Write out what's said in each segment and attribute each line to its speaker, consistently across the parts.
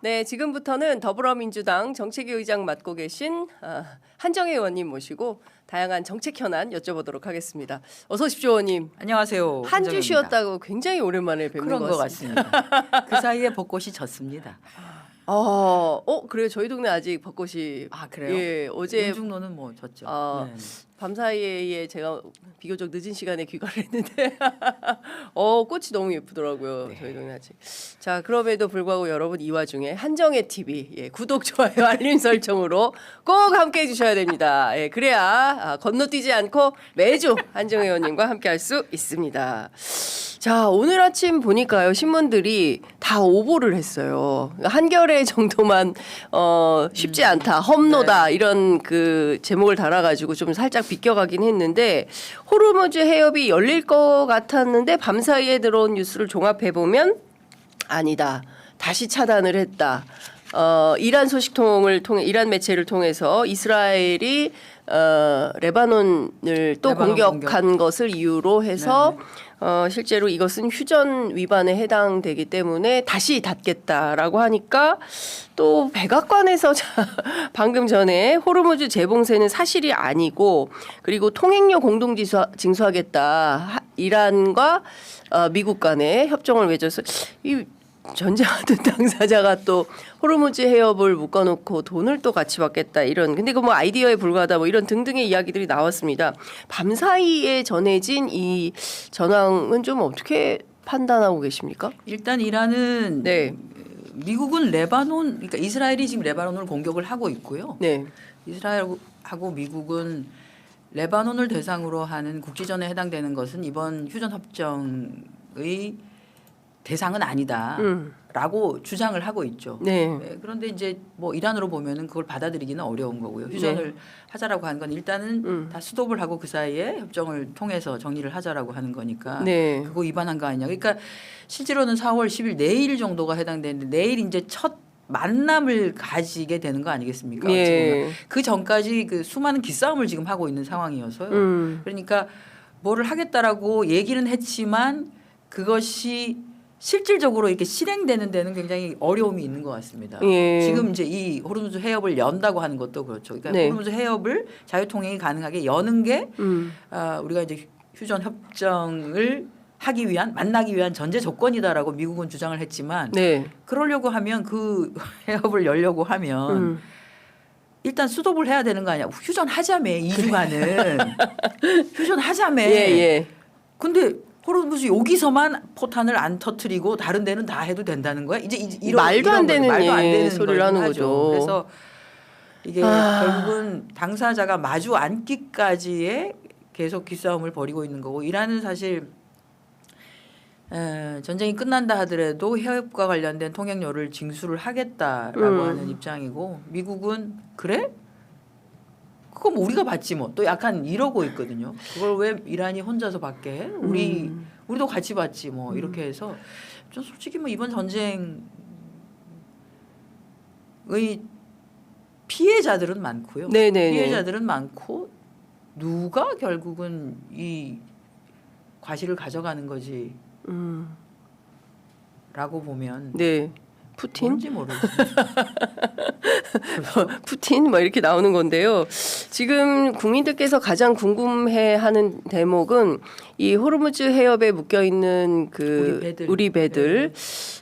Speaker 1: 네, 지금부터는 더불어민주당 정책위 의장 맡고 계신 한정혜 의원님 모시고 다양한 정책 현안 여쭤보도록 하겠습니다. 어서 오십시오, 의원님.
Speaker 2: 안녕하세요.
Speaker 1: 한 주
Speaker 2: 한정입니다.
Speaker 1: 쉬었다고 굉장히 오랜만에 뵙는
Speaker 2: 그런 것
Speaker 1: 것 같습니다.
Speaker 2: 같습니다. 그 사이에 벚꽃이 졌습니다.
Speaker 1: 그래요. 저희 동네 아직 벚꽃이
Speaker 2: 그래요?
Speaker 1: 예, 어제
Speaker 2: 윤중로는 뭐 졌죠. 네.
Speaker 1: 밤사이에 제가 비교적 늦은 시간에 귀가를 했는데 꽃이 너무 예쁘더라고요.
Speaker 2: 네.
Speaker 1: 저희 동네 아직. 자, 그럼에도 불구하고 여러분 이 와중에 한정혜 TV 구독, 좋아요, 알림 설정으로 꼭 함께 해주셔야 됩니다. 그래야 건너뛰지 않고 매주 한정혜 의원님과 함께할 수 있습니다. 자, 오늘 아침 보니까요, 신문들이 다 오보를 했어요. 한겨레 정도만 쉽지 않다, 험로다 이런 그 제목을 달아가지고 좀 살짝 비껴가긴 했는데, 호르무즈 해협이 열릴 것 같았는데 밤사이에 들어온 뉴스를 종합해 보면 아니다, 다시 차단을 했다. 이란 소식통을 통해, 이란 매체를 통해서 이스라엘이 레바논을 또 공격한 것을 이유로 해서 실제로 이것은 휴전 위반에 해당되기 때문에 다시 닫겠다라고 하니까 또 백악관에서 방금 전에 호르무즈 재봉쇄는 사실이 아니고, 그리고 통행료 공동 징수하겠다, 이란과 미국 간의 협정을 맺어서 이 전쟁하던 당사자가 또 호르무즈 해협을 묶어놓고 돈을 또 같이 받겠다, 이런, 근데 그 뭐 아이디어에 불과하다 뭐 이런 등등의 이야기들이 나왔습니다. 밤사이에 전해진 이 전황은 좀 어떻게 판단하고 계십니까?
Speaker 2: 일단 이란은
Speaker 1: 네.
Speaker 2: 미국은 레바논, 그러니까 이스라엘이 지금 레바논을 공격을 하고 있고요.
Speaker 1: 네.
Speaker 2: 이스라엘하고 미국은 레바논을 대상으로 하는 국지전에 해당되는 것은 이번 휴전 협정의 대상은 아니다라고 주장을 하고 있죠.
Speaker 1: 네.
Speaker 2: 그런데 이제 뭐 이란으로 보면은 그걸 받아들이기는 어려운 거고요. 휴전을 하자라고 하는 건 일단은 다 스톱을 하고 그 사이에 협정을 통해서 정리를 하자라고 하는 거니까
Speaker 1: 네.
Speaker 2: 그거 위반한 거 아니냐. 그러니까 실제로는 4월 10일 내일 정도가 해당되는데 내일 이제 첫 만남을 가지게 되는 거 아니겠습니까?
Speaker 1: 예.
Speaker 2: 그 전까지 그 수많은 기싸움을 지금 하고 있는 상황이어서요. 그러니까 뭐를 하겠다라고 얘기는 했지만 그것이 실질적으로 이렇게 실행되는 데는 굉장히 어려움이 있는 것 같습니다.
Speaker 1: 예.
Speaker 2: 지금 이제 이 호르무즈 해협을 연다고 하는 것도 그렇죠. 그러니까
Speaker 1: 네.
Speaker 2: 호르무즈 해협을 자유통행이 가능하게 여는 게 우리가 이제 휴전 협정을 하기 위한, 만나기 위한 전제 조건이다라고 미국은 주장을 했지만
Speaker 1: 네.
Speaker 2: 그러려고 하면 그 해협을 열려고 하면 일단 수도를 해야 되는 거 아니야. 휴전하자며 2주간은 휴전하자며.
Speaker 1: 예.
Speaker 2: 근데 호르무즈 여기서만 포탄을 안 터트리고 다른 데는 다 해도 된다는 거야? 이제
Speaker 1: 말도 안 되는 소리를 하는
Speaker 2: 하죠.
Speaker 1: 거죠.
Speaker 2: 그래서 이게 결국은 당사자가 마주 앉기까지의 계속 기싸움을 벌이고 있는 거고, 이란은 사실 전쟁이 끝난다 하더라도 해협과 관련된 통행료를 징수를 하겠다라고 하는 입장이고, 미국은 그래? 그거 뭐 우리가 받지 뭐, 또 약간 이러고 있거든요. 그걸 왜 이란이 혼자서 받게 해? 우리도 같이 받지 뭐, 이렇게 해서 좀 솔직히 뭐 이번 전쟁의 피해자들은 많고요.
Speaker 1: 네네네.
Speaker 2: 피해자들은 많고 누가 결국은 이 과실을 가져가는 거지 라고 보면
Speaker 1: 네. 푸틴?
Speaker 2: 뭔지 모르겠어요.
Speaker 1: 푸틴 뭐 이렇게 나오는 건데요. 지금 국민들께서 가장 궁금해하는 대목은 이 호르무즈 해협에 묶여 있는 그 우리 배들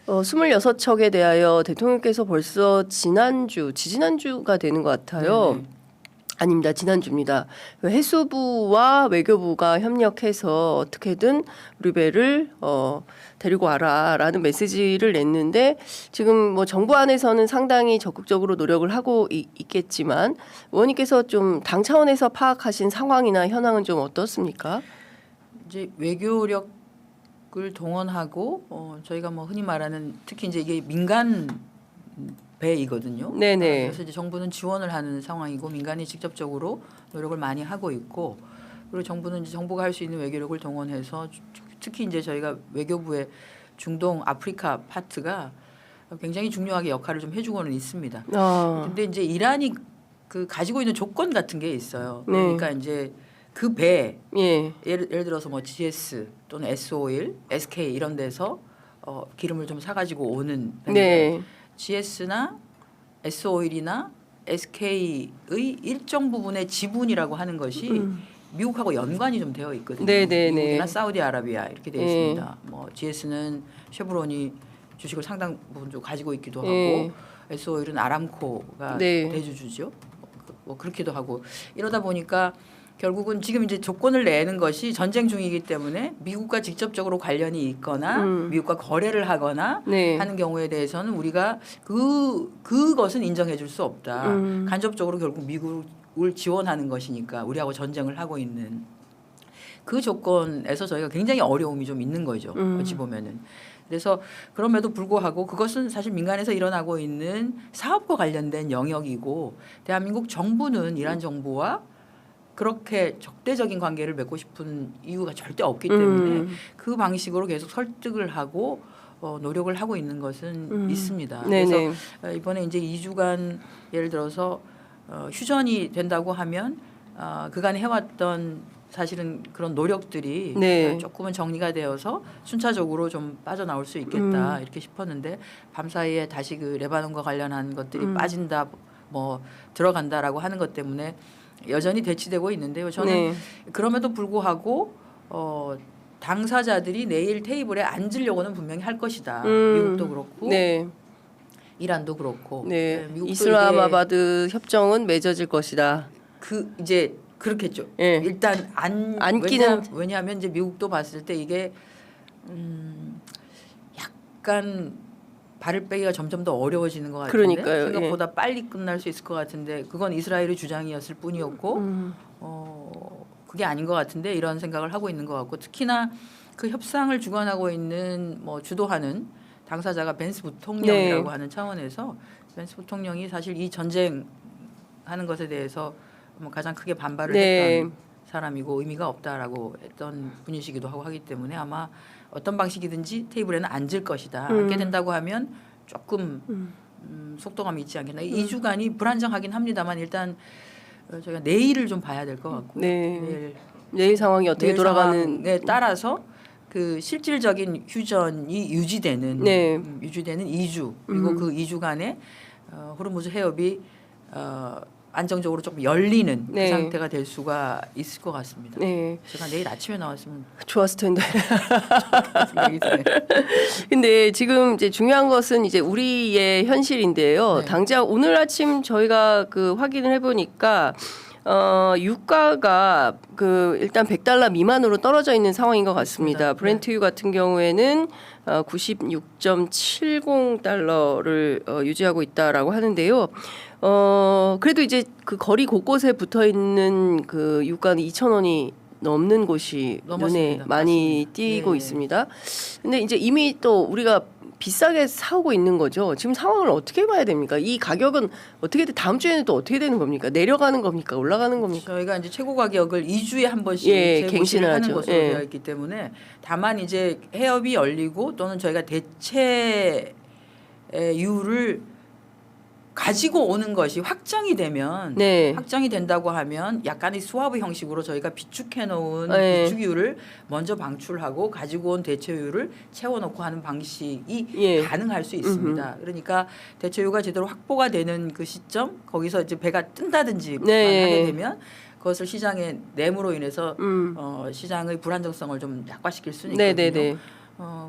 Speaker 1: 26척에 대하여 대통령께서 벌써 지지난주가 되는 것 같아요.
Speaker 2: 네네.
Speaker 1: 아닙니다. 지난주입니다. 해수부와 외교부가 협력해서 어떻게든 우리 배를 데리고 와라라는 메시지를 냈는데, 지금 뭐 정부 안에서는 상당히 적극적으로 노력을 하고 있겠지만 의원님께서 좀 당 차원에서 파악하신 상황이나 현황은 좀 어떻습니까?
Speaker 2: 이제 외교력을 동원하고 저희가 뭐 흔히 말하는, 특히 이제 이게 민간 배이거든요.
Speaker 1: 네네.
Speaker 2: 그래서 이제 정부는 지원을 하는 상황이고 민간이 직접적으로 노력을 많이 하고 있고, 그리고 정부는 이제 정부가 할 수 있는 외교력을 동원해서 특히 이제 저희가 외교부의 중동 아프리카 파트가 굉장히 중요하게 역할을 좀 해주고는 있습니다. 근데 이제 이란이 그 가지고 있는 조건 같은 게 있어요. 그러니까 이제 그 배, 예를 들어서 뭐 GS 또는 S-오일, SK 이런 데서 기름을 좀 사가지고 오는 배인데 GS나 S-오일이나 SK의 일정 부분의 지분이라고 하는 것이 미국하고 연관이 좀 되어 있거든요.
Speaker 1: 네네네.
Speaker 2: 미국이나 사우디아라비아 이렇게 되어
Speaker 1: 네.
Speaker 2: 있습니다. 뭐 GS는 쉐브론이 주식을 상당 부분 좀 가지고 있기도 하고
Speaker 1: 네.
Speaker 2: S-오일은 아람코가
Speaker 1: 네.
Speaker 2: 대주주죠. 뭐 그렇기도 하고 이러다 보니까 결국은 지금 이제 조건을 내는 것이 전쟁 중이기 때문에 미국과 직접적으로 관련이 있거나 미국과 거래를 하거나
Speaker 1: 네.
Speaker 2: 하는 경우에 대해서는 우리가 그것은 인정해 줄 수 없다. 간접적으로 결국 미국을 지원하는 것이니까 우리하고 전쟁을 하고 있는 그 조건에서 저희가 굉장히 어려움이 좀 있는 거죠. 어찌 보면은. 그래서 그럼에도 불구하고 그것은 사실 민간에서 일어나고 있는 사업과 관련된 영역이고 대한민국 정부는 이란 정부와 그렇게 적대적인 관계를 맺고 싶은 이유가 절대 없기 때문에 그 방식으로 계속 설득을 하고 노력을 하고 있는 것은 있습니다.
Speaker 1: 네네.
Speaker 2: 그래서 이번에 이제 2주간 예를 들어서 휴전이 된다고 하면 그간 해왔던 사실은 그런 노력들이
Speaker 1: 네.
Speaker 2: 조금은 정리가 되어서 순차적으로 좀 빠져나올 수 있겠다 이렇게 싶었는데 밤사이에 다시 그 레바논과 관련한 것들이 빠진다 뭐 들어간다라고 하는 것 때문에 여전히 대치되고 있는데요. 저는
Speaker 1: 네.
Speaker 2: 그럼에도 불구하고 당사자들이 내일 테이블에 앉으려고는 분명히 할 것이다. 미국도 그렇고
Speaker 1: 네.
Speaker 2: 이란도 그렇고
Speaker 1: 네.
Speaker 2: 미국도
Speaker 1: 이슬라마바드 협정은 맺어질 것이다.
Speaker 2: 그 이제 그렇겠죠.
Speaker 1: 네.
Speaker 2: 일단
Speaker 1: 앉기는
Speaker 2: 왜냐하면 이제 미국도 봤을 때 이게 약간 발을 빼기가 점점 더 어려워지는 것 같은데
Speaker 1: 그러니까요.
Speaker 2: 생각보다 빨리 끝날 수 있을 것 같은데 그건 이스라엘의 주장이었을 뿐이었고 그게 아닌 것 같은데 이런 생각을 하고 있는 것 같고 특히나 그 협상을 주관하고 있는 뭐 주도하는 당사자가 벤스 부통령이라고
Speaker 1: 네.
Speaker 2: 하는 차원에서 벤스 부통령이 사실 이 전쟁하는 것에 대해서 뭐 가장 크게 반발을
Speaker 1: 네.
Speaker 2: 했던 사람이고 의미가 없다라고 했던 분이시기도 하고 하기 때문에 아마 어떤 방식이든지 테이블에는 앉을 것이다. 앉게 된다고 하면 조금 속도감이 있지 않겠나. 2주간이 불안정하긴 합니다만 일단 저희가 내일을 좀 봐야 될 것 같고
Speaker 1: 네. 내일 상황이 어떻게
Speaker 2: 내일
Speaker 1: 돌아가는
Speaker 2: 상황에 따라서 그 실질적인 휴전이 유지되는
Speaker 1: 네.
Speaker 2: 유지되는 2주 그리고 그 2주간에 호르무즈 해협이 안정적으로 조금 열리는
Speaker 1: 네.
Speaker 2: 그 상태가 될 수가 있을 것 같습니다.
Speaker 1: 네.
Speaker 2: 제가 내일 아침에 나왔으면
Speaker 1: 좋았을 텐데.
Speaker 2: 생각이 드네요.
Speaker 1: 근데 지금 이제 중요한 것은 이제 우리의 현실인데요.
Speaker 2: 네.
Speaker 1: 당장 오늘 아침 저희가 그 확인을 해보니까 유가가 그 일단 $100 미만으로 떨어져 있는 상황인 것 같습니다.
Speaker 2: 네.
Speaker 1: 브렌트유 같은 경우에는 96.70달러를 유지하고 있다라고 하는데요. 그래도 이제 그 거리 곳곳에 붙어 있는 그 유가는 2,000원이 넘는 곳이 눈에
Speaker 2: 넘었습니다.
Speaker 1: 많이
Speaker 2: 맞습니다.
Speaker 1: 띄고
Speaker 2: 예.
Speaker 1: 있습니다. 근데 이제 이미 또 우리가 비싸게 사오고 있는 거죠. 지금 상황을 어떻게 봐야 됩니까? 이 가격은 어떻게 다음 주에는 또 어떻게 되는 겁니까? 내려가는 겁니까? 올라가는 겁니까?
Speaker 2: 저희가 이제 최고 가격을 2주에 한 번씩
Speaker 1: 예,
Speaker 2: 재고시를
Speaker 1: 갱신을
Speaker 2: 하는
Speaker 1: 하죠.
Speaker 2: 것으로
Speaker 1: 예.
Speaker 2: 되어 있기 때문에 다만 이제 해협이 열리고 또는 저희가 대체 이유를 가지고 오는 것이 확정이 되면
Speaker 1: 네.
Speaker 2: 확정이 된다고 하면 약간의 스와브 형식으로 저희가 비축해 놓은
Speaker 1: 네.
Speaker 2: 비축유를 먼저 방출하고 가지고 온 대체유를 채워놓고 하는 방식이
Speaker 1: 예.
Speaker 2: 가능할 수 있습니다. 그러니까 대체유가 제대로 확보가 되는 그 시점 거기서 이제 배가 뜬다든지
Speaker 1: 네.
Speaker 2: 하게 되면 그것을 시장의 내므로 인해서 시장의 불안정성을 좀 약화시킬 수는 있거든요.
Speaker 1: 네네네.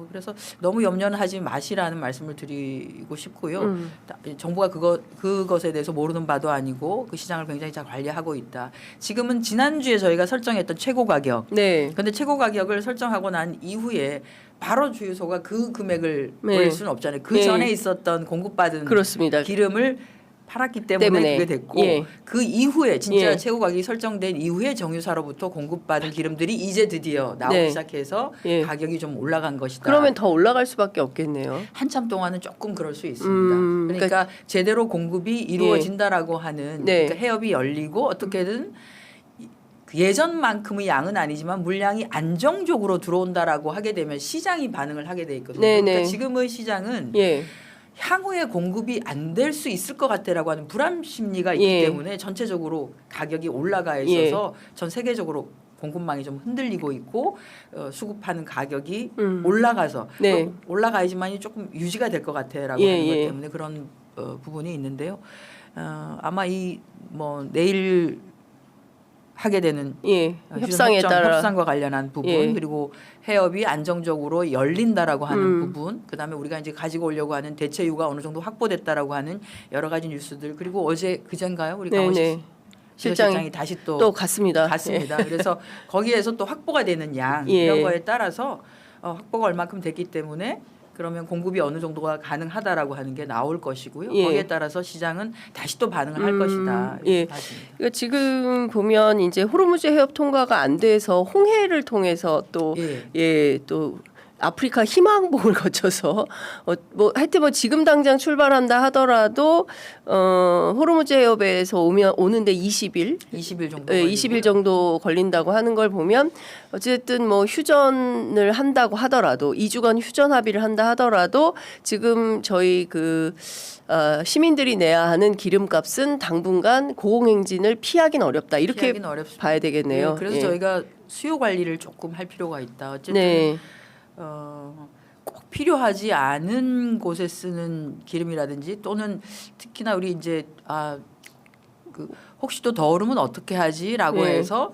Speaker 2: 그래서 너무 염려는 하지 마시라는 말씀을 드리고 싶고요. 정부가 그것에 대해서 모르는 바도 아니고 그 시장을 굉장히 잘 관리하고 있다. 지금은 지난주에 저희가 설정했던 최고 가격.
Speaker 1: 네.
Speaker 2: 그런데 최고 가격을 설정하고 난 이후에 바로 주유소가 그 금액을
Speaker 1: 네.
Speaker 2: 올릴 수는 없잖아요. 그
Speaker 1: 네.
Speaker 2: 전에 있었던 공급받은
Speaker 1: 그렇습니다.
Speaker 2: 기름을 팔았기 때문에 그게 됐고
Speaker 1: 예.
Speaker 2: 그 이후에 진짜
Speaker 1: 예.
Speaker 2: 최고 가격이 설정된 이후에 정유사로부터 공급받은 기름들이 이제 드디어 나오기
Speaker 1: 네.
Speaker 2: 시작해서
Speaker 1: 예.
Speaker 2: 가격이 좀 올라간 것이다.
Speaker 1: 그러면 더 올라갈 수밖에 없겠네요.
Speaker 2: 한참 동안은 조금 그럴 수 있습니다. 그러니까 제대로 공급이 이루어진다라고 하는
Speaker 1: 네.
Speaker 2: 그러니까 해협이 열리고 어떻게든 예전만큼의 양은 아니지만 물량이 안정적으로 들어온다라고 하게 되면 시장이 반응을 하게 돼 있거든요.
Speaker 1: 네네.
Speaker 2: 그러니까 지금의 시장은
Speaker 1: 예.
Speaker 2: 향후에 공급이 안 될 수 있을 것 같다라고 하는 불안 심리가 있기
Speaker 1: 예.
Speaker 2: 때문에 전체적으로 가격이 올라가 있어서 전 세계적으로 공급망이 좀 흔들리고 있고 수급하는 가격이
Speaker 1: 음.
Speaker 2: 올라가서
Speaker 1: 네.
Speaker 2: 올라가야지만이 조금 유지가 될 것 같아라고
Speaker 1: 예,
Speaker 2: 하는 것
Speaker 1: 예.
Speaker 2: 때문에 그런 부분이 있는데요. 아마 이 뭐 내일 하게 되는
Speaker 1: 예. 협상에 따라
Speaker 2: 협상과 관련한 부분
Speaker 1: 예.
Speaker 2: 그리고 해협이 안정적으로 열린다라고 하는
Speaker 1: 음.
Speaker 2: 부분 그다음에 우리가 이제 가지고 오려고 하는 대체유가 어느 정도 확보됐다라고 하는 여러 가지 뉴스들 그리고 어제 그젠가요 우리 강원식
Speaker 1: 네네.
Speaker 2: 실장이 다시
Speaker 1: 또 갔습니다.
Speaker 2: 갔습니다. 그래서 거기에서 또 확보가 되는 양
Speaker 1: 예.
Speaker 2: 이런 거에 따라서 확보가 얼마큼 됐기 때문에 그러면 공급이 어느 정도가 가능하다라고 하는 게 나올 것이고요.
Speaker 1: 예.
Speaker 2: 거기에 따라서 시장은 다시 또 반응을 할 것이다.
Speaker 1: 예.
Speaker 2: 이렇게 봐집니다.
Speaker 1: 그러니까 지금 보면 이제 호르무즈 해협 통과가 안 돼서 홍해를 통해서 또 또 아프리카 희망봉을 거쳐서 뭐 하여튼 뭐 지금 당장 출발한다 하더라도 호르무즈 해협에서 오는데 20일
Speaker 2: 20일 정도
Speaker 1: 예,
Speaker 2: 걸리고요.
Speaker 1: 20일 정도 걸린다고 하는 걸 보면 어쨌든 뭐 휴전을 한다고 하더라도 2주간 휴전 합의를 한다 하더라도 지금 저희 시민들이 내야 하는 기름값은 당분간 고공행진을 피하긴 어렵다 이렇게
Speaker 2: 피하기는 어렵습니다.
Speaker 1: 봐야 되겠네요.
Speaker 2: 예, 그래서
Speaker 1: 예.
Speaker 2: 저희가 수요 관리를 조금 할 필요가 있다. 어쨌든
Speaker 1: 네.
Speaker 2: 꼭 필요하지 않은 곳에 쓰는 기름이라든지 또는 특히나 우리 이제 혹시 또 더 오르면 어떻게 하지라고
Speaker 1: 네.
Speaker 2: 해서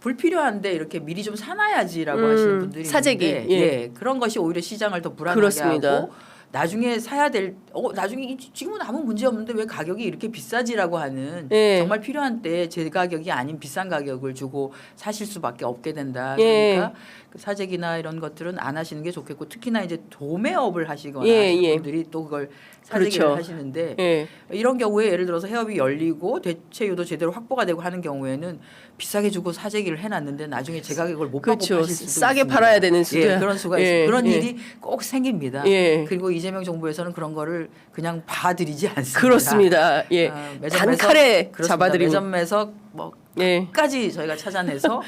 Speaker 2: 불필요한데 이렇게 미리 좀 사놔야지라고 하시는 분들이
Speaker 1: 사재기.
Speaker 2: 있는데
Speaker 1: 예.
Speaker 2: 그런 것이 오히려 시장을 더 불안하게
Speaker 1: 그렇습니다.
Speaker 2: 하고 나중에 사야 될 나중에 지금은 아무 문제 없는데 왜 가격이 이렇게 비싸지라고 하는
Speaker 1: 예.
Speaker 2: 정말 필요한 때 제 가격이 아닌 비싼 가격을 주고 사실 수밖에 없게 된다.
Speaker 1: 예.
Speaker 2: 그러니까 그 사재기나 이런 것들은 안 하시는 게 좋겠고 특히나 이제 도매업을 하시거나
Speaker 1: 예,
Speaker 2: 하시는
Speaker 1: 예.
Speaker 2: 분들이 또 그걸 사재기를
Speaker 1: 그렇죠.
Speaker 2: 하시는데
Speaker 1: 예.
Speaker 2: 이런 경우에 예를 들어서 해협이 열리고 대체유도 제대로 확보가 되고 하는 경우에는 비싸게 주고 사재기를 해놨는데 나중에 제 가격을 못 받고
Speaker 1: 그렇죠.
Speaker 2: 파실 수도
Speaker 1: 싸게
Speaker 2: 있습니다.
Speaker 1: 팔아야 되는 수도
Speaker 2: 예, 그런 수가
Speaker 1: 예,
Speaker 2: 있습니다. 그런
Speaker 1: 예.
Speaker 2: 일이 꼭 생깁니다.
Speaker 1: 예.
Speaker 2: 그리고 이재명 정부에서는 그런 거를 그냥 봐드리지 않습니다.
Speaker 1: 그렇습니다. 예. 단칼에 잡아드립니다.
Speaker 2: 매점에서 뭐
Speaker 1: 예.
Speaker 2: 끝까지 저희가 찾아내서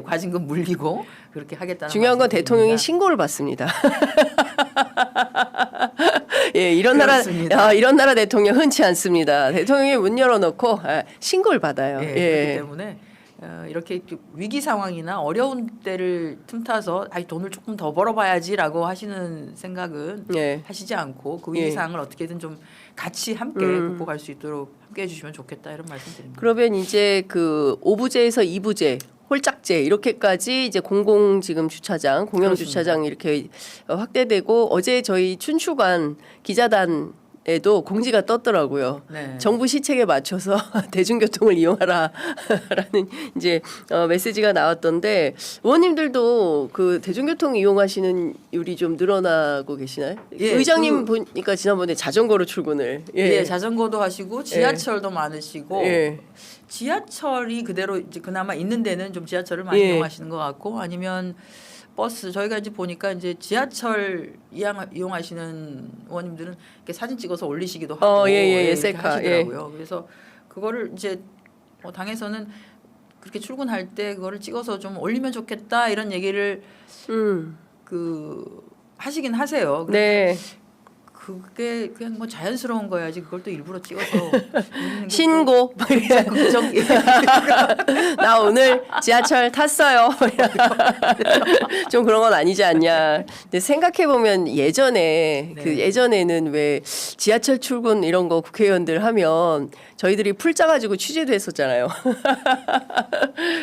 Speaker 2: 과징금 물리고 그렇게 하겠다는
Speaker 1: 중요한 건
Speaker 2: 말씀드립니다.
Speaker 1: 대통령이 신고를 받습니다. 예, 이런
Speaker 2: 그렇습니다.
Speaker 1: 이런 나라 대통령 흔치 않습니다. 대통령이 문 열어놓고 신고를 받아요.
Speaker 2: 그렇기 때문에 이렇게 위기 상황이나 어려운 때를 틈타서 돈을 조금 더 벌어봐야지라고 하시는 생각은
Speaker 1: 예.
Speaker 2: 하시지 않고 그 위기
Speaker 1: 예.
Speaker 2: 상황을 어떻게든 좀 같이 함께 극복할 수 있도록 함께 해주시면 좋겠다 이런 말씀드립니다.
Speaker 1: 그러면 이제 5부제에서 2부제 홀짝제 이렇게까지 이제 공공 지금 주차장, 공영 주차장 이렇게 확대되고 어제 저희 춘추관 기자단에도 공지가 떴더라고요.
Speaker 2: 네.
Speaker 1: 정부 시책에 맞춰서 대중교통을 이용하라라는 이제 메시지가 나왔던데 의원님들도 그 대중교통 이용하시는 율이 좀 늘어나고 계시나요?
Speaker 2: 예,
Speaker 1: 의장님 보니까 지난번에 자전거로 출근을
Speaker 2: 예, 자전거도 하시고 지하철도 많으시고
Speaker 1: 예.
Speaker 2: 지하철이 그대로 이제 그나마 있는 데는 좀 지하철을 많이
Speaker 1: 예.
Speaker 2: 이용하시는 것 같고 아니면 버스 저희가 이제 보니까 이제 지하철 이용하시는 의원님들은 이렇게 사진 찍어서 올리시기도 하고
Speaker 1: 예,
Speaker 2: 이렇게
Speaker 1: 셀카,
Speaker 2: 하시더라고요. 그래서 그거를 이제 당에서는 그렇게 출근할 때 그거를 찍어서 좀 올리면 좋겠다 이런 얘기를 하시긴 하세요.
Speaker 1: 네.
Speaker 2: 그게 그냥 뭐 자연스러운 거야지 그걸 또 일부러 찍어서
Speaker 1: 신고.
Speaker 2: 걱정
Speaker 1: 나 오늘 지하철 탔어요. 좀 그런 건 아니지 않냐. 근데 생각해 보면 예전에
Speaker 2: 네.
Speaker 1: 예전에는 왜 지하철 출근 이런 거 국회의원들 하면 저희들이 풀 짜가지고 취재도 했었잖아요.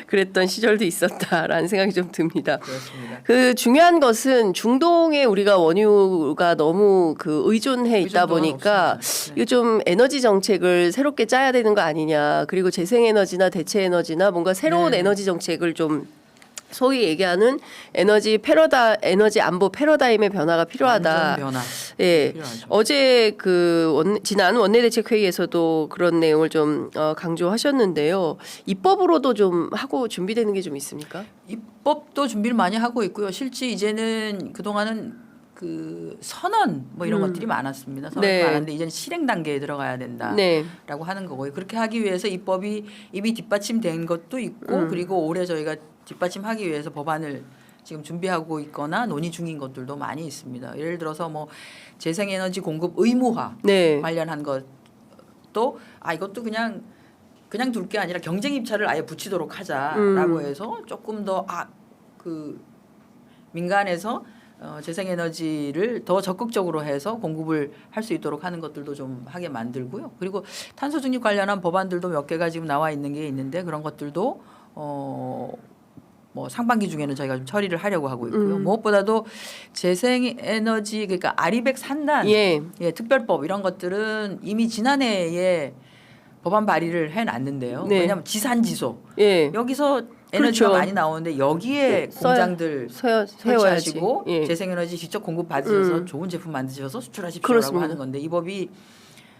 Speaker 1: 그랬던 시절도 있었다라는 생각이 좀 듭니다.
Speaker 2: 그렇습니다.
Speaker 1: 그 중요한 것은 중동에 우리가 원유가 너무 의존해 있다
Speaker 2: 의존도가
Speaker 1: 보니까
Speaker 2: 없습니다. 네.
Speaker 1: 이거 좀 에너지 정책을 새롭게 짜야 되는 거 아니냐. 그리고 재생에너지나 대체에너지나 뭔가 새로운
Speaker 2: 네.
Speaker 1: 에너지 정책을 좀 소위 얘기하는 에너지 안보 패러다임의 변화가 필요하다.
Speaker 2: 완전 변화.
Speaker 1: 예.
Speaker 2: 필요하죠.
Speaker 1: 어제 지난 원내대책회의에서도 그런 내용을 좀 강조하셨는데요. 입법으로도 좀 하고 준비되는 게 좀 있습니까?
Speaker 2: 입법도 준비를 많이 하고 있고요. 실제 이제는 그동안은 선언 뭐 이런 것들이 많았습니다. 선언이
Speaker 1: 네.
Speaker 2: 많았는데 이제는 실행 단계에 들어가야 된다라고
Speaker 1: 네.
Speaker 2: 하는 거고요. 그렇게 하기 위해서 입법이 이미 뒷받침된 것도 있고 그리고 올해 저희가 뒷받침하기 위해서 법안을 지금 준비하고 있거나 논의 중인 것들도 많이 있습니다. 예를 들어서 뭐 재생에너지 공급 의무화
Speaker 1: 네.
Speaker 2: 관련한 것도 이것도 그냥 그냥 둘 게 아니라 경쟁 입찰을 아예 붙이도록 하자라고 해서 조금 더 그 민간에서 재생에너지를 더 적극적으로 해서 공급을 할 수 있도록 하는 것들도 좀 하게 만들고요. 그리고 탄소 중립 관련한 법안들도 몇 개가 지금 나와 있는 게 있는데 그런 것들도 뭐 상반기 중에는 저희가 좀 처리를 하려고 하고 있고요. 무엇보다도 재생에너지 그러니까 아리백 산단
Speaker 1: 예.
Speaker 2: 특별법 이런 것들은 이미 지난해에 법안 발의를 해놨는데요.
Speaker 1: 네.
Speaker 2: 왜냐하면 지산지소
Speaker 1: 예.
Speaker 2: 여기서 에너지가
Speaker 1: 그렇죠.
Speaker 2: 많이 나오는데 여기에 공장들
Speaker 1: 세워야지.
Speaker 2: 설치하시고
Speaker 1: 예.
Speaker 2: 재생에너지 직접 공급 받으셔서 좋은 제품 만드셔서 수출하십시오라고
Speaker 1: 그렇습니다.
Speaker 2: 하는 건데 이 법이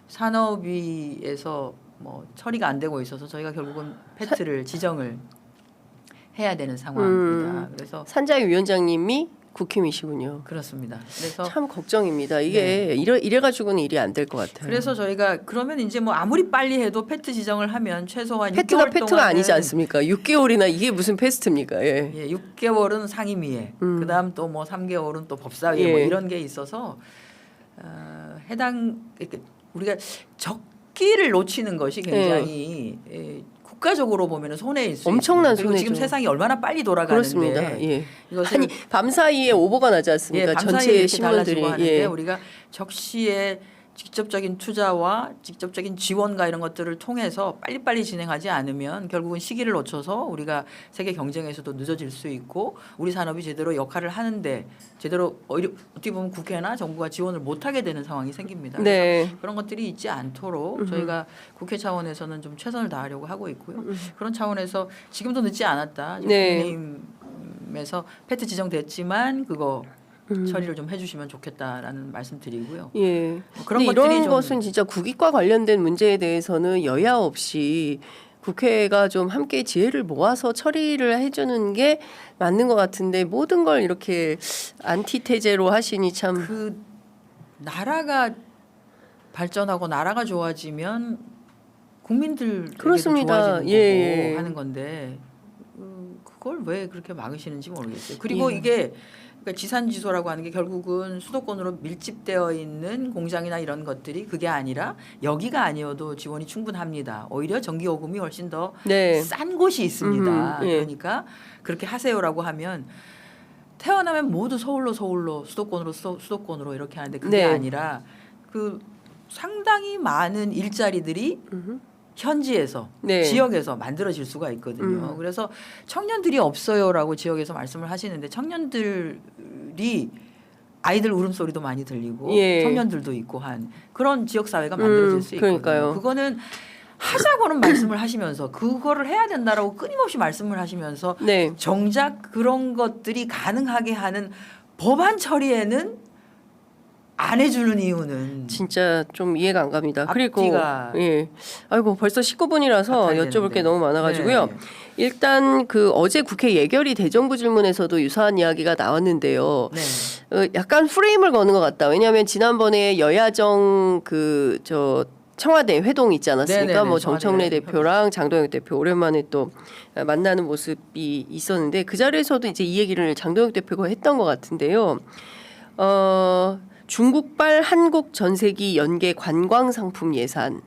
Speaker 2: 산업위에서 뭐 처리가 안 되고 있어서 저희가 결국은 패트를 지정을 해야 되는 상황입니다. 그래서
Speaker 1: 산자위 위원장님이 국힘이시군요.
Speaker 2: 그렇습니다. 그래서
Speaker 1: 참 걱정입니다. 이게 이래가지고는 일이 안 될 것 같아요.
Speaker 2: 그래서 저희가 그러면 이제 뭐 아무리 빨리 해도 패트 지정을 하면 최소한
Speaker 1: 패트가
Speaker 2: 6개월
Speaker 1: 패트가
Speaker 2: 동안은
Speaker 1: 아니지 않습니까? 6개월이나 이게 무슨 패스트입니까? 예.
Speaker 2: 6개월은 상임위에, 그다음 또 뭐 3개월은 또 법사위에 뭐 이런 게 있어서 해당 우리가 적기를 놓치는 것이 굉장히 국가적으로 보면은 손해일 수
Speaker 1: 엄청난
Speaker 2: 있습니다. 그리고 지금
Speaker 1: 손해죠.
Speaker 2: 세상이 얼마나 빨리 돌아가는데
Speaker 1: 그렇습니다. 예.
Speaker 2: 이것을
Speaker 1: 아니 밤사이에 오보가 나지 않습니까?
Speaker 2: 밤사이에
Speaker 1: 전체
Speaker 2: 이렇게
Speaker 1: 신문들이
Speaker 2: 달라지고 하는데
Speaker 1: 예.
Speaker 2: 우리가 적시에 직접적인 투자와 직접적인 지원과 이런 것들을 통해서 빨리빨리 진행하지 않으면 결국은 시기를 놓쳐서 우리가 세계 경쟁에서도 늦어질 수 있고 우리 산업이 제대로 역할을 하는데 제대로 어떻게 보면 국회나 정부가 지원을 못하게 되는 상황이 생깁니다.
Speaker 1: 네.
Speaker 2: 그래서 그런 것들이 있지 않도록 저희가 국회 차원에서는 좀 최선을 다하려고 하고 있고요. 그런 차원에서 지금도 늦지 않았다.
Speaker 1: 네.
Speaker 2: 국민의힘에서 패트 지정됐지만 그거 처리를 좀 해주시면 좋겠다라는 말씀드리고요.
Speaker 1: 예.
Speaker 2: 그런
Speaker 1: 근데
Speaker 2: 것들이
Speaker 1: 이런
Speaker 2: 좀
Speaker 1: 것은 진짜 국익과 관련된 문제에 대해서는 여야 없이 국회가 좀 함께 지혜를 모아서 처리를 해주는 게 맞는 것 같은데 모든 걸 이렇게 안티테제로 하시니 참.
Speaker 2: 그 나라가 발전하고 나라가 좋아지면 국민들에게도
Speaker 1: 그렇습니다.
Speaker 2: 좋아지는 거고
Speaker 1: 예.
Speaker 2: 하는 건데 그걸 왜 그렇게 막으시는지 모르겠어요. 그리고
Speaker 1: 예.
Speaker 2: 이게 그러니까 지산지소라고 하는 게 결국은 수도권으로 밀집되어 있는 공장이나 이런 것들이 그게 아니라 여기가 아니어도 지원이 충분합니다. 오히려 전기요금이 훨씬 더
Speaker 1: 네.
Speaker 2: 싼 곳이 있습니다.
Speaker 1: 예.
Speaker 2: 그러니까 그렇게 하세요라고 하면 태어나면 모두 서울로 수도권으로 이렇게 하는데 그게
Speaker 1: 네.
Speaker 2: 아니라 그 상당히 많은 일자리들이 현지에서
Speaker 1: 네.
Speaker 2: 지역에서 만들어질 수가 있거든요. 그래서 청년들이 없어요라고 지역에서 말씀을 하시는데 청년들이 아이들 울음소리도 많이 들리고
Speaker 1: 예.
Speaker 2: 청년들도 있고 한 그런 지역 사회가 만들어질 수 있거든요.
Speaker 1: 그러니까요.
Speaker 2: 그거는 하자고는 말씀을 하시면서 그거를 해야 된다라고 끊임없이 말씀을 하시면서
Speaker 1: 네.
Speaker 2: 정작 그런 것들이 가능하게 하는 법안 처리에는 안 해주는 이유는
Speaker 1: 진짜 좀 이해가 안 갑니다. 그리고
Speaker 2: 앞뒤가
Speaker 1: 예, 아이고 벌써 19분이라서
Speaker 2: 같아야
Speaker 1: 여쭤볼
Speaker 2: 되는데.
Speaker 1: 게 너무 많아가지고요.
Speaker 2: 네.
Speaker 1: 일단 그 어제 국회 예결위 대정부 질문에서도 유사한 이야기가 나왔는데요.
Speaker 2: 네.
Speaker 1: 약간 프레임을 거는 것 같다. 왜냐하면 지난번에 여야정 그 청와대 회동 있지 않았습니까?
Speaker 2: 네네네,
Speaker 1: 뭐 정청래
Speaker 2: 청와대
Speaker 1: 대표랑 장동혁 대표 오랜만에 또 만나는 모습이 있었는데 그 자리에서도 이제 이 얘기를 장동혁 대표가 했던 것 같은데요. 중국발 한국 전세기 연계 관광 상품 예산.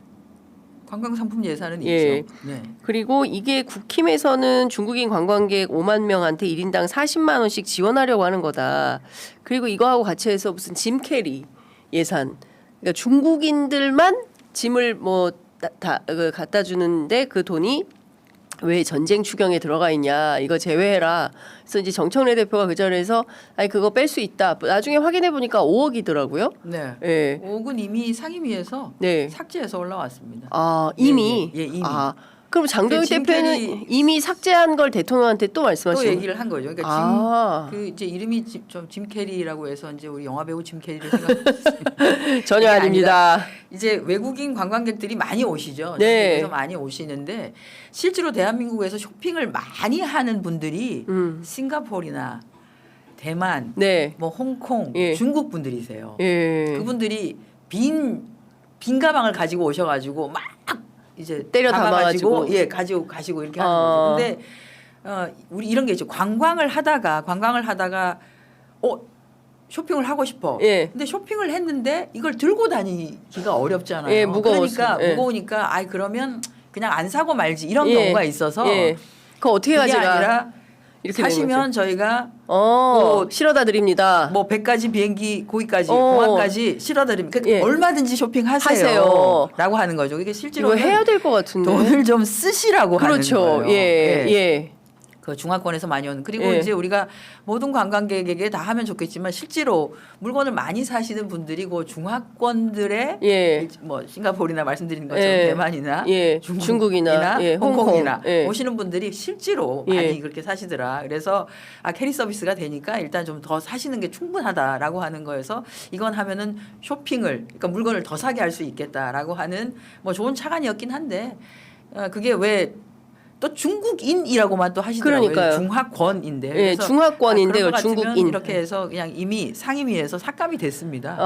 Speaker 2: 관광 상품 예산은
Speaker 1: 예.
Speaker 2: 있죠. 네.
Speaker 1: 그리고 이게 국힘에서는 중국인 관광객 5만 명한테 1인당 40만 원씩 지원하려고 하는 거다. 그리고 이거하고 같이 해서 무슨 짐 캐리 예산. 그러니까 중국인들만 짐을 뭐 다 갖다 주는데 그 돈이 왜 전쟁 추경에 들어가 있냐 이거 제외해라. 그래서 이제 정청래 대표가 그 자리에서 아니 그거 뺄 수 있다. 나중에 확인해 보니까 5억이더라고요.
Speaker 2: 네.
Speaker 1: 예.
Speaker 2: 5억은 이미 상임위에서
Speaker 1: 네.
Speaker 2: 삭제해서 올라왔습니다.
Speaker 1: 아 이미.
Speaker 2: 예, 이미.
Speaker 1: 아 그럼 장동혁
Speaker 2: 짐
Speaker 1: 대표는
Speaker 2: 캐리-
Speaker 1: 이미 삭제한 걸 대통령한테 또
Speaker 2: 또
Speaker 1: 말씀하시는.
Speaker 2: 얘기를 한 거죠. 그러니까
Speaker 1: 아.
Speaker 2: 그 이제 이름이 짐 캐리라고 해서 이제 우리 영화 배우 짐 캐리를 생각.
Speaker 1: 전혀
Speaker 2: 이게
Speaker 1: 아닙니다.
Speaker 2: 이제 외국인 관광객들이 많이 오시죠.
Speaker 1: 네.
Speaker 2: 그래서 많이 오시는데 실제로 대한민국에서 쇼핑을 많이 하는 분들이 싱가포르나 대만,
Speaker 1: 네.
Speaker 2: 뭐 홍콩,
Speaker 1: 예.
Speaker 2: 중국 분들이세요.
Speaker 1: 예.
Speaker 2: 그분들이 빈 가방을 가지고 오셔가지고 막 이제
Speaker 1: 때려 담아가지고.
Speaker 2: 예 가지고 가시고 이렇게 하는
Speaker 1: 어.
Speaker 2: 거죠. 근데 우리 이런 게 있죠. 관광을 하다가 쇼핑을 하고 싶어.
Speaker 1: 예.
Speaker 2: 근데 쇼핑을 했는데 이걸 들고 다니기가 어렵잖아요.
Speaker 1: 예, 무거워서.
Speaker 2: 그러니까
Speaker 1: 예.
Speaker 2: 무거우니까 그러면 그냥 안 사고 말지 이런
Speaker 1: 예.
Speaker 2: 경우가 있어서
Speaker 1: 예. 그거 어떻게
Speaker 2: 그게
Speaker 1: 가져가?
Speaker 2: 아니라
Speaker 1: 이렇게 되는
Speaker 2: 사시면 저희가
Speaker 1: 뭐 실어다 드립니다.
Speaker 2: 뭐 100가지 비행기 거기까지
Speaker 1: 어.
Speaker 2: 공항까지 실어다 드립니다.
Speaker 1: 예.
Speaker 2: 얼마든지 쇼핑하세요.
Speaker 1: 하세요.
Speaker 2: 라고 하는 거죠. 이게 실제로
Speaker 1: 이거 해야 될 것 같은데.
Speaker 2: 돈을 좀 쓰시라고
Speaker 1: 그렇죠.
Speaker 2: 하는 거예요.
Speaker 1: 예.
Speaker 2: 그 중화권에서 많이 오는 그리고
Speaker 1: 예.
Speaker 2: 이제 우리가 모든 관광객에게 다 하면 좋겠지만 실제로 물건을 많이 사시는 분들이 그 중화권들의
Speaker 1: 예.
Speaker 2: 뭐 싱가포르나 말씀드린 것처럼
Speaker 1: 예.
Speaker 2: 대만이나
Speaker 1: 예. 중국이나 예.
Speaker 2: 홍콩이나
Speaker 1: 홍콩. 예.
Speaker 2: 오시는 분들이 실제로
Speaker 1: 예.
Speaker 2: 많이 그렇게 사시더라. 그래서 캐리 서비스가 되니까 일단 좀 더 사시는 게 충분하다라고 하는 거에서 이건 하면은 쇼핑을 그러니까 물건을 더 사게 할 수 있겠다라고 하는 뭐 좋은 차관이었긴 한데 그게 왜 또 중국인이라고만 또 하시더라고요.
Speaker 1: 그러니까요.
Speaker 2: 중화권인데.
Speaker 1: 예,
Speaker 2: 그래서
Speaker 1: 중화권인데
Speaker 2: 그런 것 같으면
Speaker 1: 중국인.
Speaker 2: 이렇게 해서 그냥 이미 상임위에서 삭감이 됐습니다.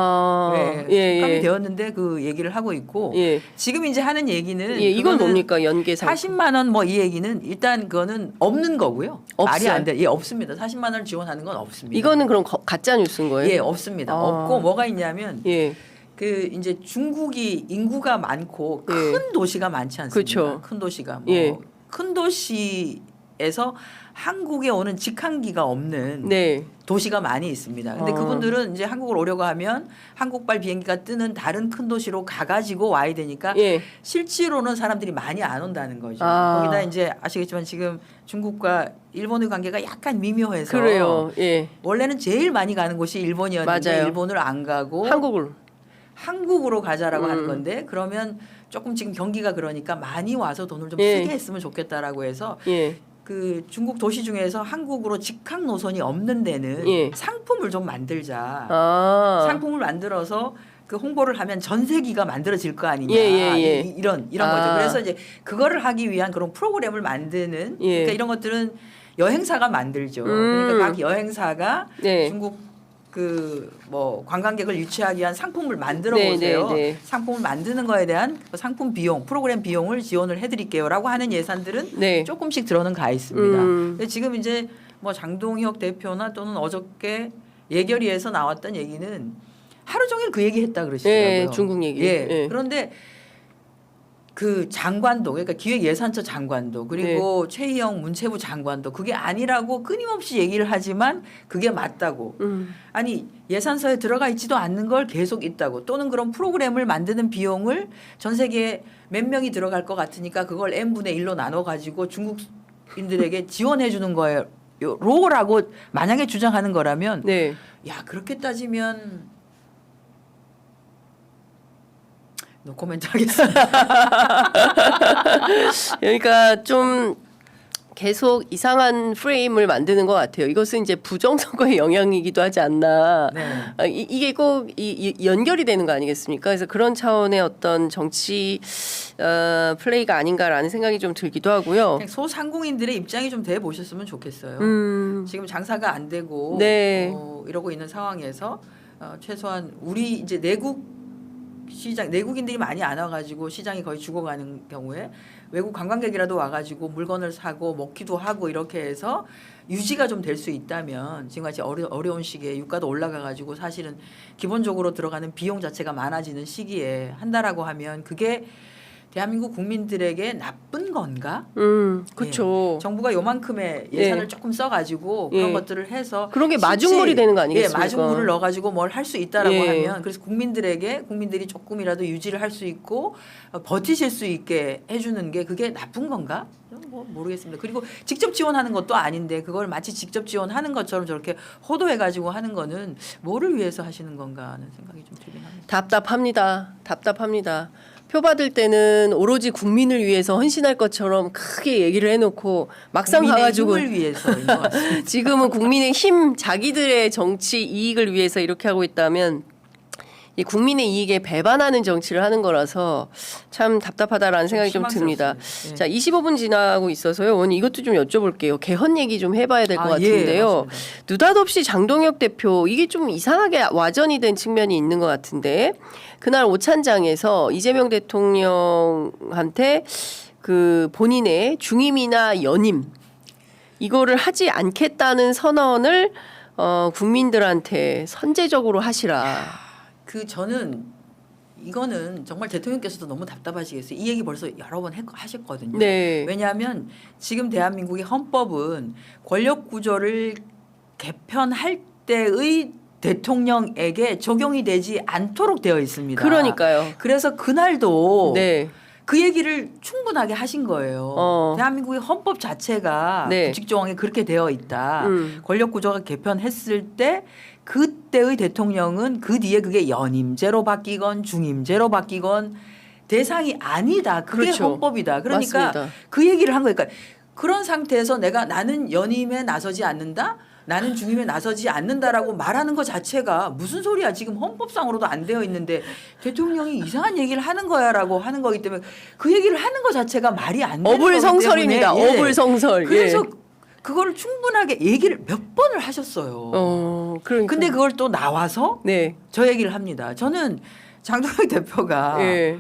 Speaker 1: 예.
Speaker 2: 네, 삭감이 되었는데 그 얘기를 하고 있고
Speaker 1: 예.
Speaker 2: 지금 이제 하는 얘기는
Speaker 1: 예, 이건
Speaker 2: 그거는
Speaker 1: 뭡니까? 연계 상품.
Speaker 2: 40만 원 뭐 이 얘기는 일단 그거는 없는 거고요.
Speaker 1: 없어요?
Speaker 2: 말이 안 돼. 예, 없습니다. 40만 원을 지원하는 건 없습니다.
Speaker 1: 이거는 그럼 가짜 뉴스인 거예요?
Speaker 2: 예, 없습니다.
Speaker 1: 아.
Speaker 2: 없고 뭐가 있냐면
Speaker 1: 예.
Speaker 2: 그 이제 중국이 인구가 많고
Speaker 1: 예.
Speaker 2: 큰 도시가 많지 않습니까?
Speaker 1: 그렇죠.
Speaker 2: 큰 도시가 뭐
Speaker 1: 예.
Speaker 2: 큰 도시에서 한국에 오는 직항기가 없는
Speaker 1: 네.
Speaker 2: 도시가 많이 있습니다. 근데 그분들은 이제 한국을 오려고 하면 한국발 비행기가 뜨는 다른 큰 도시로 가가지고 와야 되니까
Speaker 1: 예.
Speaker 2: 실제로는 사람들이 많이 안 온다는 거죠.
Speaker 1: 아.
Speaker 2: 거기다 이제 아시겠지만 지금 중국과 일본의 관계가 약간 미묘해서
Speaker 1: 그래요. 예.
Speaker 2: 원래는 제일 많이 가는 곳이 일본이었는데
Speaker 1: 맞아요.
Speaker 2: 일본을 안 가고
Speaker 1: 한국으로
Speaker 2: 가자라고 하는 건데 그러면 조금 지금 경기가 그러니까 많이 와서 돈을 좀
Speaker 1: 예.
Speaker 2: 쓰게 했으면 좋겠다라고 해서
Speaker 1: 예.
Speaker 2: 그 중국 도시 중에서 한국으로 직항 노선이 없는 데는
Speaker 1: 예.
Speaker 2: 상품을 좀 만들자.
Speaker 1: 아.
Speaker 2: 상품을 만들어서 그 홍보를 하면 전세기가 만들어질 거 아니냐.
Speaker 1: 예.
Speaker 2: 이런
Speaker 1: 아.
Speaker 2: 거죠. 그래서 이제 그거를 하기 위한 그런 프로그램을 만드는
Speaker 1: 예.
Speaker 2: 그러니까 이런 것들은 여행사가 만들죠. 그러니까 각 여행사가
Speaker 1: 네.
Speaker 2: 중국 그 뭐 관광객을 유치하기 위한 상품을 만들어
Speaker 1: 네,
Speaker 2: 보세요.
Speaker 1: 네, 네.
Speaker 2: 상품을 만드는 거에 대한 상품 비용, 프로그램 비용을 지원을 해드릴게요라고 하는 예산들은
Speaker 1: 네.
Speaker 2: 조금씩 들어는 가 있습니다.
Speaker 1: 음.
Speaker 2: 근데 지금 이제 뭐 장동혁 대표나 또는 어저께 예결위에서 나왔던 얘기는 하루 종일 그 얘기했다 그러시더라고요.
Speaker 1: 예, 중국 얘기.
Speaker 2: 예.
Speaker 1: 예.
Speaker 2: 그런데 그 장관도 그러니까 기획예산처 장관도 그리고
Speaker 1: 네.
Speaker 2: 최희영 문체부 장관도 그게 아니라고 끊임없이 얘기를 하지만 그게 맞다고. 아니 예산서에 들어가 있지도 않는 걸 계속 있다고 또는 그런 프로그램을 만드는 비용을 전 세계에 몇 명이 들어갈 것 같으니까 그걸 n분의 1로 나눠 가지고 중국인들에게 지원해 주는 거예요. 로라고 만약에 주장하는 거라면
Speaker 1: 네.
Speaker 2: 야 그렇게 따지면 노코멘트 하겠습니다.
Speaker 1: 그러니까 좀 계속 이상한 프레임을 만드는 것 같아요. 이것은 이제 부정선거의 영향이기도 하지 않나.
Speaker 2: 네.
Speaker 1: 이게 꼭 연결이 되는 거 아니겠습니까? 그래서 그런 차원의 어떤 정치 플레이가 아닌가라는 생각이 좀 들기도 하고요.
Speaker 2: 소상공인들의 입장이 좀 돼 보셨으면 좋겠어요. 지금 장사가 안 되고
Speaker 1: 네.
Speaker 2: 이러고 있는 상황에서 최소한 우리 이제 내국 시장 내국인들이 많이 안 와가지고 시장이 거의 죽어가는 경우에 외국 관광객이라도 와가지고 물건을 사고 먹기도 하고 이렇게 해서 유지가 좀 될 수 있다면 지금같이 어려운 시기에 유가도 올라가가지고 사실은 기본적으로 들어가는 비용 자체가 많아지는 시기에 한다라고 하면 그게 대한민국 국민들에게 나쁜 건가?
Speaker 1: 그렇죠.
Speaker 2: 정부가 요만큼의 예산을
Speaker 1: 예.
Speaker 2: 조금 써가지고 그런
Speaker 1: 예.
Speaker 2: 것들을 해서
Speaker 1: 그런 게 마중물이 되는 거 아니겠습니까?
Speaker 2: 예, 마중물을 넣어가지고 뭘 할 수 있다라고
Speaker 1: 예.
Speaker 2: 하면 그래서 국민들이 조금이라도 유지를 할 수 있고 버티실 수 있게 해주는 게 그게 나쁜 건가? 뭐 모르겠습니다. 그리고 직접 지원하는 것도 아닌데 그걸 마치 직접 지원하는 것처럼 저렇게 호도해가지고 하는 거는 뭐를 위해서 하시는 건가 하는 생각이 좀 들긴 합니다.
Speaker 1: 답답합니다. 표 받을 때는 오로지 국민을 위해서 헌신할 것처럼 크게 얘기를 해놓고 막상 가가지고
Speaker 2: 국민의 힘을 위해서인 것 같습니다.
Speaker 1: 지금은 국민의 힘, 자기들의 정치 이익을 위해서 이렇게 하고 있다면 이 국민의 이익에 배반하는 정치를 하는 거라서 참 답답하다라는 생각이 좀 듭니다.
Speaker 2: 실망스럽습니다.
Speaker 1: 자, 25분 지나고 있어서요. 오늘 이것도 좀 여쭤볼게요. 개헌 얘기 좀 해봐야 될 것 같은데요.
Speaker 2: 맞습니다.
Speaker 1: 느닷없이 장동혁 대표 이게 좀 이상하게 와전이 된 측면이 있는 것 같은데 그날 오찬장에서 이재명 대통령한테 그 본인의 중임이나 연임 이거를 하지 않겠다는 선언을 국민들한테 선제적으로 하시라.
Speaker 2: 저는 이거는 정말 대통령께서도 너무 답답하시겠어요. 이 얘기 벌써 여러 번 하셨거든요.
Speaker 1: 네.
Speaker 2: 왜냐하면 지금 대한민국의 헌법은 권력 구조를 개편할 때의 대통령에게 적용이 되지 않도록 되어 있습니다.
Speaker 1: 그러니까요.
Speaker 2: 그래서 그날도
Speaker 1: 네.
Speaker 2: 그 얘기를 충분하게 하신 거예요. 대한민국의 헌법 자체가
Speaker 1: 네.
Speaker 2: 구직조항에 그렇게 되어 있다.
Speaker 1: 음.
Speaker 2: 권력 구조가 개편했을 때 그때의 대통령은 그 뒤에 그게 연임제로 바뀌건 중임제로 바뀌건 대상이 아니다. 그게
Speaker 1: 그렇죠.
Speaker 2: 헌법이다. 그러니까
Speaker 1: 맞습니다.
Speaker 2: 그 얘기를 한 거예요. 그러니까 그런 상태에서 나는 연임에 나서지 않는다. 나는 중임에 나서지 않는다라고 말하는 것 자체가 무슨 소리야. 지금 헌법상으로도 안 되어 있는데 대통령이 이상한 얘기를 하는 거야라고 하는 거기 때문에 그 얘기를 하는 것 자체가 말이 안 되는 거기 때문에
Speaker 1: 어불성설입니다.
Speaker 2: 예.
Speaker 1: 어불성설.
Speaker 2: 그래서
Speaker 1: 예.
Speaker 2: 그거를 충분하게 얘기를 몇 번을 하셨어요.
Speaker 1: 그러니까.
Speaker 2: 근데 그걸 또 나와서
Speaker 1: 네.
Speaker 2: 저 얘기를 합니다. 저는 장동혁 대표가
Speaker 1: 예.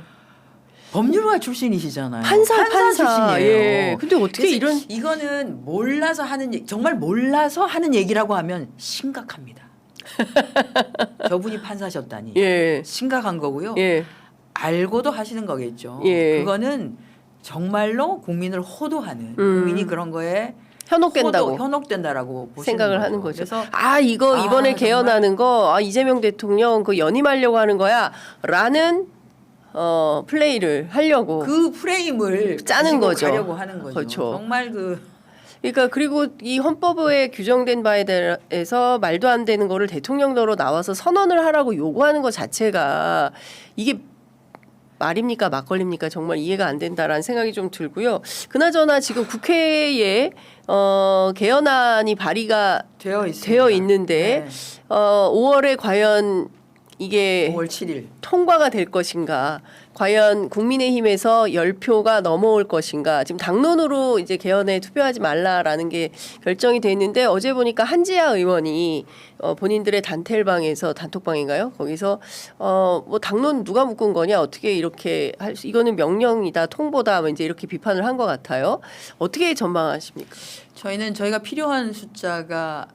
Speaker 2: 법률가 출신이시잖아요.
Speaker 1: 판사
Speaker 2: 출신이에요.
Speaker 1: 예. 근데 어떻게
Speaker 2: 그래서
Speaker 1: 이런
Speaker 2: 이거는 몰라서 하는 정말 몰라서 하는 얘기라고 하면 심각합니다. 저분이 판사셨다니
Speaker 1: 예.
Speaker 2: 심각한 거고요.
Speaker 1: 예.
Speaker 2: 알고도 하시는 거겠죠.
Speaker 1: 예.
Speaker 2: 그거는 정말로 국민을 호도하는 국민이 그런 거에
Speaker 1: 현혹된다고
Speaker 2: 현혹된다라고 보시는
Speaker 1: 생각을
Speaker 2: 거죠.
Speaker 1: 하는 거죠.
Speaker 2: 그래서
Speaker 1: 이거 이번에
Speaker 2: 정말.
Speaker 1: 개헌하는 거 이재명 대통령 그 연임하려고 하는 거야라는 플레이를 하려고
Speaker 2: 그 프레임을
Speaker 1: 짜는
Speaker 2: 가지고
Speaker 1: 거죠.
Speaker 2: 가려고 하는 거죠.
Speaker 1: 그렇죠.
Speaker 2: 정말
Speaker 1: 그러니까 그리고 이 헌법에 규정된 바에 대해서 말도 안 되는 거를 대통령으로 나와서 선언을 하라고 요구하는 것 자체가 이게 말입니까 막걸리입니까 정말 이해가 안 된다라는 생각이 좀 들고요. 그나저나 지금 국회에 개헌안이 발의가
Speaker 2: 되어 있습니다.
Speaker 1: 되어 있는데
Speaker 2: 네.
Speaker 1: 5월에 과연 이게
Speaker 2: 5월 7일
Speaker 1: 통과가 될 것인가? 과연 국민의힘에서 10표가 넘어올 것인가? 지금 당론으로 이제 개헌에 투표하지 말라라는 게 결정이 돼 있는데 어제 보니까 한지아 의원이 본인들의 단텔방에서 단톡방인가요? 거기서 뭐 당론 누가 묶은 거냐? 어떻게 이렇게 이거는 명령이다, 통보다, 뭐 이제 이렇게 비판을 한 것 같아요. 어떻게 전망하십니까?
Speaker 2: 저희가 필요한 숫자가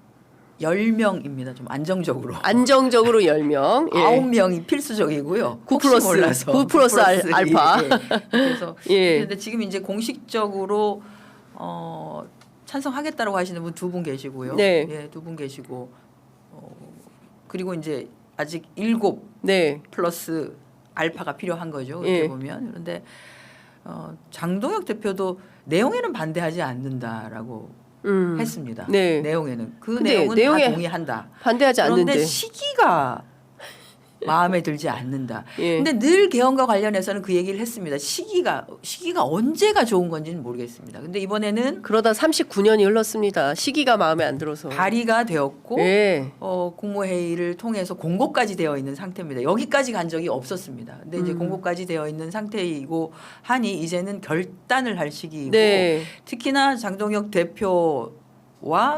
Speaker 2: 10명입니다. 좀 안정적으로.
Speaker 1: 안정적으로 10명. 예.
Speaker 2: 9명이 필수적이고요.
Speaker 1: 9 플러스,
Speaker 2: 혹시 몰라서
Speaker 1: 9 플러스 알파.
Speaker 2: 예. 그래서
Speaker 1: 예.
Speaker 2: 근데 지금 이제 공식적으로 찬성하겠다고 하시는 분 2분 계시고요.
Speaker 1: 네.
Speaker 2: 예, 2분 계시고 그리고 이제 아직 7
Speaker 1: 네.
Speaker 2: 플러스 알파가 필요한 거죠. 그렇게
Speaker 1: 예.
Speaker 2: 보면. 그런데 장동혁 대표도 내용에는 반대하지 않는다라고 했습니다.
Speaker 1: 네.
Speaker 2: 내용에는 그
Speaker 1: 근데
Speaker 2: 내용은
Speaker 1: 내용에
Speaker 2: 다 동의한다.
Speaker 1: 반대하지
Speaker 2: 그런데
Speaker 1: 않는데.
Speaker 2: 시기가 마음에 들지 않는다.
Speaker 1: 예.
Speaker 2: 근데 늘 개헌과 관련해서는 그 얘기를 했습니다. 시기가 언제가 좋은 건지는 모르겠습니다. 근데 이번에는
Speaker 1: 그러다 39년이 흘렀습니다. 시기가 마음에 안 들어서.
Speaker 2: 발의가 되었고
Speaker 1: 예.
Speaker 2: 국무회의를 통해서 공고까지 되어 있는 상태입니다. 여기까지 간 적이 없었습니다. 근데 이제 공고까지 되어 있는 상태이고 하니 이제는 결단을 할 시기이고
Speaker 1: 네.
Speaker 2: 특히나 장동혁 대표와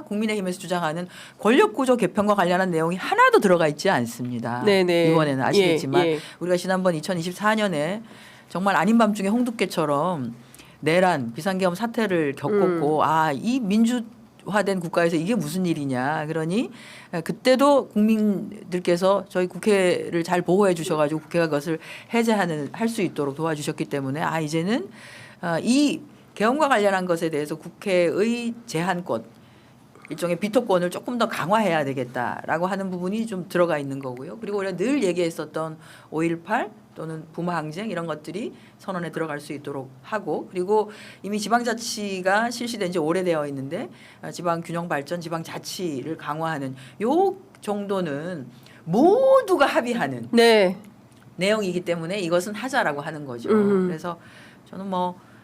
Speaker 2: 국민의힘에서 주장하는 권력구조 개편과 관련한 내용이 하나도 들어가 있지 않습니다.
Speaker 1: 네네.
Speaker 2: 이번에는 아시겠지만
Speaker 1: 예, 예.
Speaker 2: 우리가 지난번 2024년에 정말 아닌 밤중에 홍두깨처럼 내란 비상계엄 사태를 겪었고 이 민주화된 국가에서 이게 무슨 일이냐. 그러니 그때도 국민들께서 저희 국회를 잘 보호해 주셔가지고 국회가 그것을 할 수 있도록 도와주셨기 때문에 이제는 이 개헌과 관련한 것에 대해서 국회의 제한권 일종의 비토권을 조금 더 강화해야 되겠다라고 하는 부분이 좀 들어가 있는 거고요. 그리고 우리가 늘 얘기했었던 5.18 또는 부마항쟁 이런 것들이 선언에 들어갈 수 있도록 하고 그리고 이미 지방자치가 실시된 지 오래되어 있는데 지방균형발전, 지방자치를 강화하는 요 정도는 모두가 합의하는
Speaker 1: 네.
Speaker 2: 내용이기 때문에 이것은 하자라고 하는 거죠. 그래서 저는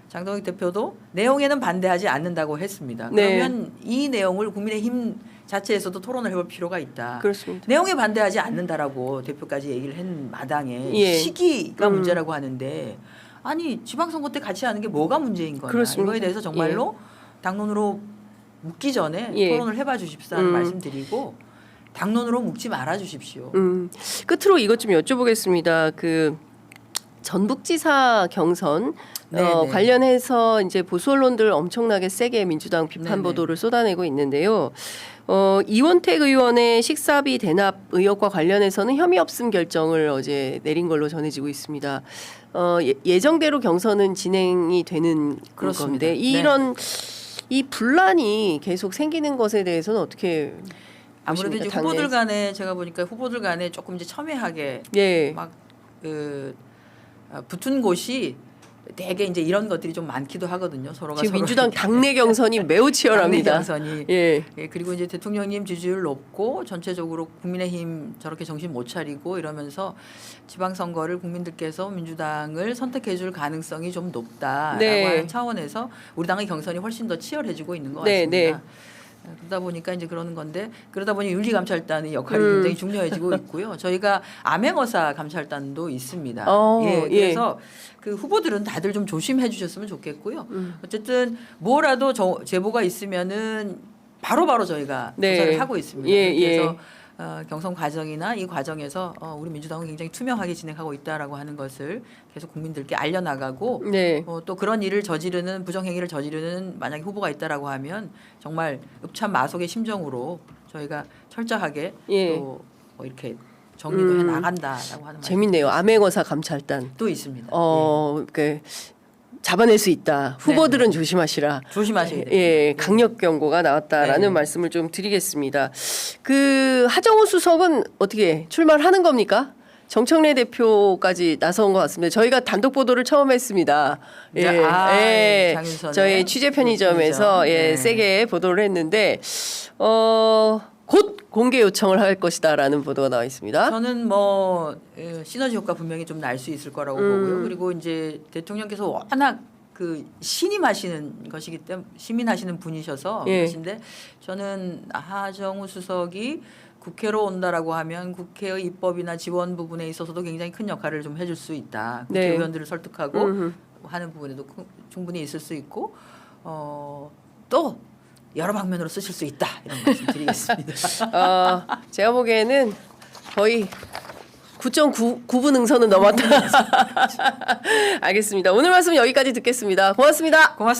Speaker 2: 장동혁 대표도 내용에는 반대하지 않는다고 했습니다.
Speaker 1: 네.
Speaker 2: 그러면 이 내용을 국민의힘 자체에서도 토론을 해볼 필요가 있다.
Speaker 1: 그렇습니다.
Speaker 2: 내용에 반대하지 않는다라고 대표까지 얘기를 한 마당에
Speaker 1: 예.
Speaker 2: 시기가 문제라고 하는데 지방선거 때 같이 하는 게 뭐가 문제인 거냐.
Speaker 1: 그렇습니다.
Speaker 2: 이거에 대해서 정말로 당론으로 묻기 전에
Speaker 1: 예.
Speaker 2: 토론을 해봐 주십사는 말씀드리고 당론으로 묻지 말아 주십시오.
Speaker 1: 끝으로 이것 좀 여쭤보겠습니다. 그 전북지사 경선
Speaker 2: 네네.
Speaker 1: 관련해서 이제 보수 언론들 엄청나게 세게 민주당 비판
Speaker 2: 네네.
Speaker 1: 보도를 쏟아내고 있는데요. 이원택 의원의 식사비 대납 의혹과 관련해서는 혐의 없음 결정을 어제 내린 걸로 전해지고 있습니다. 예정대로 경선은 진행이 되는
Speaker 2: 그렇습니다.
Speaker 1: 건데 이런 이 분란이 계속 생기는 것에 대해서는 어떻게
Speaker 2: 아무래도
Speaker 1: 보십니까,
Speaker 2: 이제 후보들 간에 제가 보니까 후보들 간에 조금 이제 첨예하게
Speaker 1: 예.
Speaker 2: 막그 붙은 곳이 되게 이제 이런 것들이 좀 많기도 하거든요. 서로가
Speaker 1: 지금
Speaker 2: 서로
Speaker 1: 민주당
Speaker 2: 이렇게.
Speaker 1: 당내 경선이 매우 치열합니다.
Speaker 2: 당내 경선이.
Speaker 1: 예.
Speaker 2: 예, 그리고 이제 대통령님 지지율 높고 전체적으로 국민의힘 저렇게 정신 못 차리고 이러면서 지방선거를 국민들께서 민주당을 선택해줄 가능성이 좀 높다라고
Speaker 1: 네.
Speaker 2: 하는 차원에서 우리 당의 경선이 훨씬 더 치열해지고 있는 것
Speaker 1: 네,
Speaker 2: 같습니다.
Speaker 1: 네.
Speaker 2: 그러다 보니까 이제 그러는 건데 그러다 보니 윤리감찰단의 역할이
Speaker 1: 음.
Speaker 2: 굉장히 중요해지고 있고요. 저희가 암행어사 감찰단도 있습니다.
Speaker 1: 예.
Speaker 2: 그래서 그 후보들은 다들 좀 조심해 주셨으면 좋겠고요. 어쨌든 뭐라도 제보가 있으면은 바로바로 저희가
Speaker 1: 네.
Speaker 2: 조사를 하고 있습니다.
Speaker 1: 예,
Speaker 2: 그래서 경선 과정이나 이 과정에서 우리 민주당은 굉장히 투명하게 진행하고 있다라고 하는 것을 계속 국민들께 알려나가고
Speaker 1: 네.
Speaker 2: 또 그런 일을 저지르는 부정행위를 저지르는 만약에 후보가 있다라고 하면 정말 읍참마속의 심정으로 저희가 철저하게
Speaker 1: 예.
Speaker 2: 또 뭐 이렇게 정리도 해 나간다라고 하는
Speaker 1: 재밌네요. 암행어사 감찰단.
Speaker 2: 또 있습니다.
Speaker 1: 그 잡아낼 수 있다. 후보들은 조심하시라.
Speaker 2: 조심하셔야 돼요.
Speaker 1: 예, 강력 경고가 나왔다라는
Speaker 2: 네.
Speaker 1: 말씀을 좀 드리겠습니다. 그 하정우 수석은 어떻게 출마를 하는 겁니까? 정청래 대표까지 나선 것 같습니다. 저희가 단독 보도를 처음 했습니다.
Speaker 2: 장윤선의
Speaker 1: 저희 취재 편의점에서
Speaker 2: 편의점. 네.
Speaker 1: 세게 보도를 했는데 곧 공개 요청을 할 것이다라는 보도가 나와 있습니다.
Speaker 2: 저는 뭐 시너지 효과 분명히 좀 날 수 있을 거라고 보고요. 그리고 이제 대통령께서 워낙 그 신임하시는 것이기 때문에 시민하시는 분이셔서
Speaker 1: 예.
Speaker 2: 그것인데 저는 하정우 수석이 국회로 온다라고 하면 국회의 입법이나 지원 부분에 있어서도 굉장히 큰 역할을 좀 해줄 수 있다.
Speaker 1: 네.
Speaker 2: 국회의원들을 설득하고 하는 부분에도 충분히 있을 수 있고 또 여러 방면으로 쓰실 수 있다 이런 말씀 드리겠습니다.
Speaker 1: 제가 보기에는 거의 9.9분 응선은 넘었다. 알겠습니다. 오늘 말씀 여기까지 듣겠습니다. 고맙습니다.
Speaker 2: 고맙습니다.